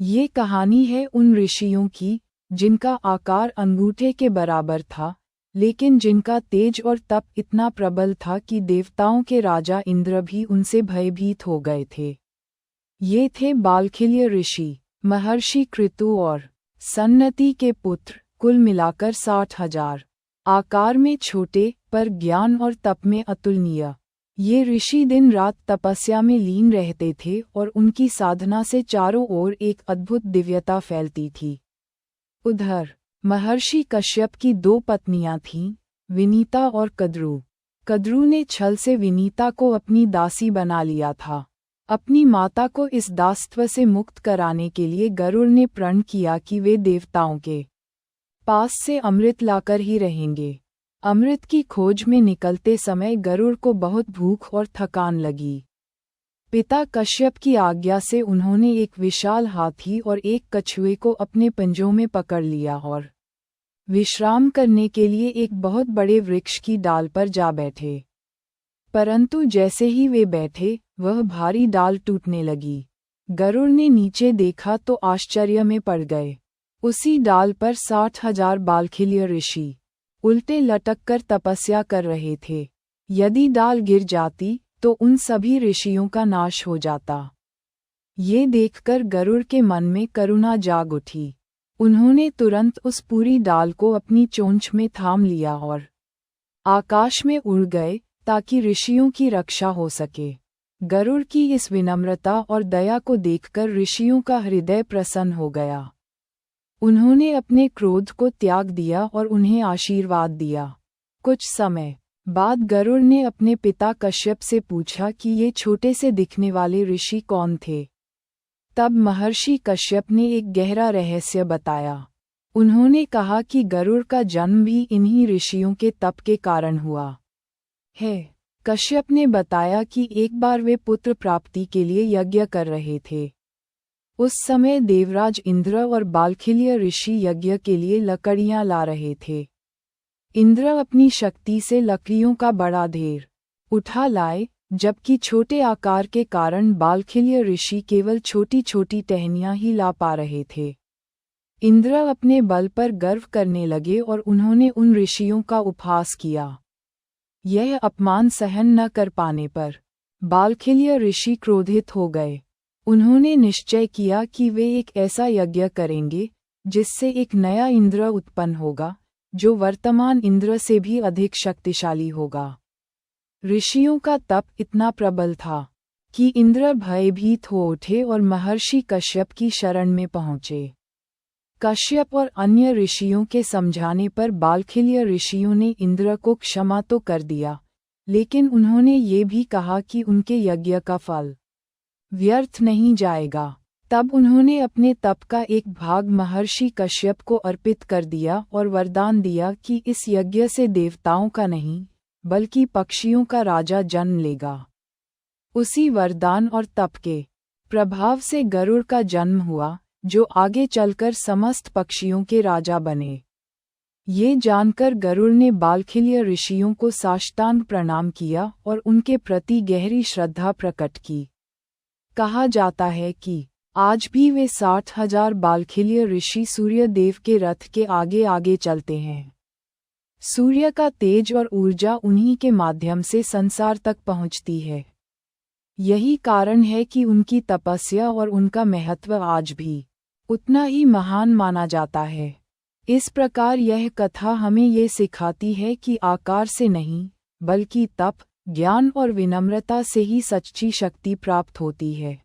ये कहानी है उन ऋषियों की जिनका आकार अंगूठे के बराबर था, लेकिन जिनका तेज और तप इतना प्रबल था कि देवताओं के राजा इंद्र भी उनसे भयभीत हो गए थे। ये थे बालखिल्य ऋषि, महर्षि कृतु और सन्नति के पुत्र, कुल मिलाकर 60,000। आकार में छोटे पर ज्ञान और तप में अतुलनीय। ये ऋषि दिन रात तपस्या में लीन रहते थे और उनकी साधना से चारों ओर एक अद्भुत दिव्यता फैलती थी। उधर महर्षि कश्यप की 2 पत्नियां थीं, विनीता और कद्रू। कद्रू ने छल से विनीता को अपनी दासी बना लिया था। अपनी माता को इस दासत्व से मुक्त कराने के लिए गरुड़ ने प्रण किया कि वे देवताओं के पास से अमृत लाकर ही रहेंगे। अमृत की खोज में निकलते समय गरुड़ को बहुत भूख और थकान लगी। पिता कश्यप की आज्ञा से उन्होंने एक विशाल हाथी और एक कछुए को अपने पंजों में पकड़ लिया और विश्राम करने के लिए एक बहुत बड़े वृक्ष की डाल पर जा बैठे। परंतु जैसे ही वे बैठे, वह भारी डाल टूटने लगी। गरुड़ ने नीचे देखा तो आश्चर्य में पड़ गए। उसी डाल पर 60,000 बालखिल्य ऋषि उल्टे लटककर तपस्या कर रहे थे। यदि डाल गिर जाती तो उन सभी ऋषियों का नाश हो जाता। ये देखकर गरुड़ के मन में करुणा जाग उठी। उन्होंने तुरंत उस पूरी डाल को अपनी चोंच में थाम लिया और आकाश में उड़ गए ताकि ऋषियों की रक्षा हो सके। गरुड़ की इस विनम्रता और दया को देखकर ऋषियों का हृदय प्रसन्न हो गया। उन्होंने अपने क्रोध को त्याग दिया और उन्हें आशीर्वाद दिया। कुछ समय बाद गरुड़ ने अपने पिता कश्यप से पूछा कि ये छोटे से दिखने वाले ऋषि कौन थे। तब महर्षि कश्यप ने एक गहरा रहस्य बताया। उन्होंने कहा कि गरुड़ का जन्म भी इन्हीं ऋषियों के तप के कारण हुआ है। कश्यप ने बताया कि एक बार वे पुत्र प्राप्ति के लिए यज्ञ कर रहे थे। उस समय देवराज इंद्र और बालखिल्य ऋषि यज्ञ के लिए लकड़ियां ला रहे थे। इंद्र अपनी शक्ति से लकड़ियों का बड़ा ढेर उठा लाए, जबकि छोटे आकार के कारण बालखिल्य ऋषि केवल छोटी छोटी टहनियां ही ला पा रहे थे। इंद्र अपने बल पर गर्व करने लगे और उन्होंने उन ऋषियों का उपहास किया। यह अपमान सहन न कर पाने पर बालखिल्य ऋषि क्रोधित हो गए। उन्होंने निश्चय किया कि वे एक ऐसा यज्ञ करेंगे जिससे एक नया इंद्र उत्पन्न होगा, जो वर्तमान इंद्र से भी अधिक शक्तिशाली होगा। ऋषियों का तप इतना प्रबल था कि इंद्र भयभीत हो उठे और महर्षि कश्यप की शरण में पहुँचे। कश्यप और अन्य ऋषियों के समझाने पर बालखिल्य ऋषियों ने इंद्र को क्षमा तो कर दिया, लेकिन उन्होंने ये भी कहा कि उनके यज्ञ का फल व्यर्थ नहीं जाएगा। तब उन्होंने अपने तप का एक भाग महर्षि कश्यप को अर्पित कर दिया और वरदान दिया कि इस यज्ञ से देवताओं का नहीं, बल्कि पक्षियों का राजा जन्म लेगा। उसी वरदान और तप के प्रभाव से गरुड़ का जन्म हुआ, जो आगे चलकर समस्त पक्षियों के राजा बने। ये जानकर गरुड़ ने बालखिल्य ऋषियों को साष्टांग प्रणाम किया और उनके प्रति गहरी श्रद्धा प्रकट की। कहा जाता है कि आज भी वे 60,000 बालखिल्य ऋषि सूर्य देव के रथ के आगे आगे चलते हैं। सूर्य का तेज और ऊर्जा उन्हीं के माध्यम से संसार तक पहुंचती है। यही कारण है कि उनकी तपस्या और उनका महत्व आज भी उतना ही महान माना जाता है। इस प्रकार यह कथा हमें ये सिखाती है कि आकार से नहीं, बल्कि तप, ज्ञान और विनम्रता से ही सच्ची शक्ति प्राप्त होती है।